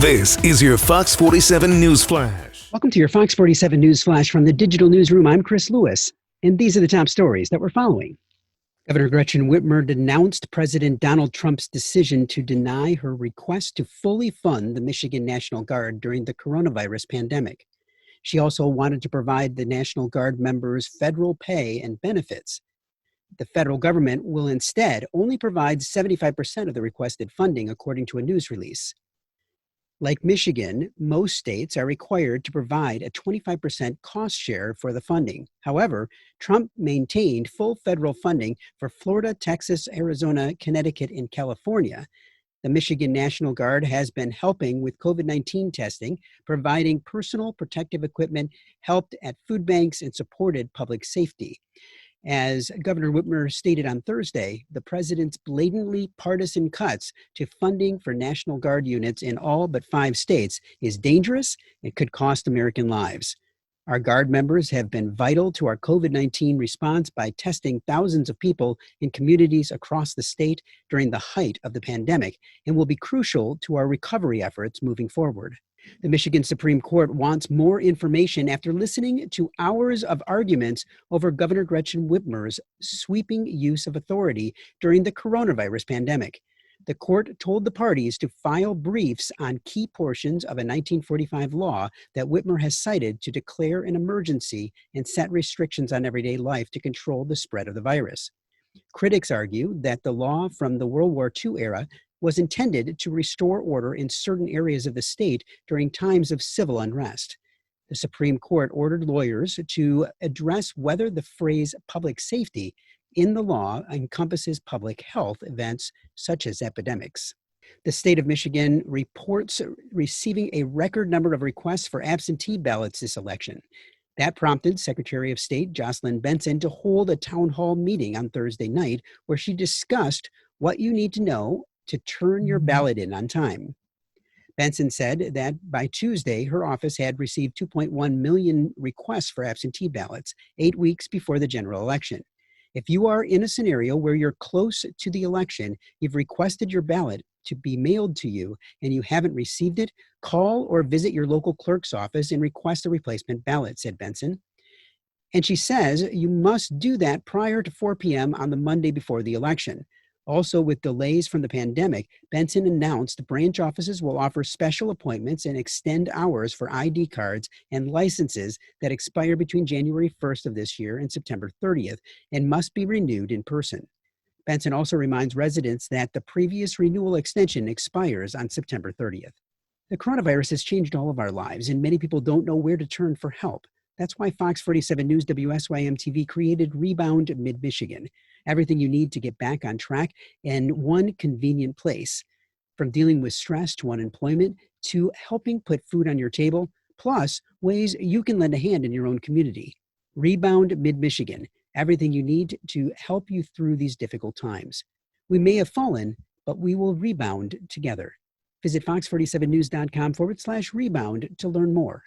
This is your Fox 47 News Flash. Welcome to your Fox 47 News Flash from the Digital Newsroom. I'm Chris Lewis, and these are the top stories that we're following. Governor Gretchen Whitmer denounced President Donald Trump's decision to deny her request to fully fund the Michigan National Guard during the coronavirus pandemic. She also wanted to provide the National Guard members federal pay and benefits. The federal government will instead only provide 75% of the requested funding, according to a news release. Like Michigan, most states are required to provide a 25% cost share for the funding. However, Trump maintained full federal funding for Florida, Texas, Arizona, Connecticut, and California. The Michigan National Guard has been helping with COVID-19 testing, providing personal protective equipment, helped at food banks, and supported public safety. As Governor Whitmer stated on Thursday, the president's blatantly partisan cuts to funding for National Guard units in all but 5 states is dangerous and could cost American lives. Our Guard members have been vital to our COVID-19 response by testing thousands of people in communities across the state during the height of the pandemic and will be crucial to our recovery efforts moving forward. The Michigan Supreme Court wants more information after listening to hours of arguments over Governor Gretchen Whitmer's sweeping use of authority during the coronavirus pandemic. The court told the parties to file briefs on key portions of a 1945 law that Whitmer has cited to declare an emergency and set restrictions on everyday life to control the spread of the virus. Critics argue that the law from the World War II era was intended to restore order in certain areas of the state during times of civil unrest. The Supreme Court ordered lawyers to address whether the phrase public safety in the law encompasses public health events such as epidemics. The state of Michigan reports receiving a record number of requests for absentee ballots this election. That prompted Secretary of State Jocelyn Benson to hold a town hall meeting on Thursday night where she discussed what you need to know to turn your ballot in on time. Benson said that by Tuesday, her office had received 2.1 million requests for absentee ballots, 8 weeks before the general election. If you are in a scenario where you're close to the election, you've requested your ballot to be mailed to you, and you haven't received it, call or visit your local clerk's office and request a replacement ballot, said Benson. And she says you must do that prior to 4 p.m. on the Monday before the election. Also, with delays from the pandemic, Benson announced branch offices will offer special appointments and extend hours for ID cards and licenses that expire between January 1st of this year and September 30th and must be renewed in person. Benson also reminds residents that the previous renewal extension expires on September 30th. The coronavirus has changed all of our lives, and many people don't know where to turn for help. That's why Fox 47 News WSYM-TV created Rebound Mid Michigan. Everything you need to get back on track in one convenient place. From dealing with stress to unemployment to helping put food on your table, plus ways you can lend a hand in your own community. Rebound Mid Michigan. Everything you need to help you through these difficult times. We may have fallen, but we will rebound together. Visit fox47news.com/rebound to learn more.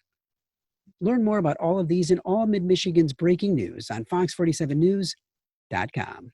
Learn more about all of these and all Mid-Michigan's breaking news on fox47news.com.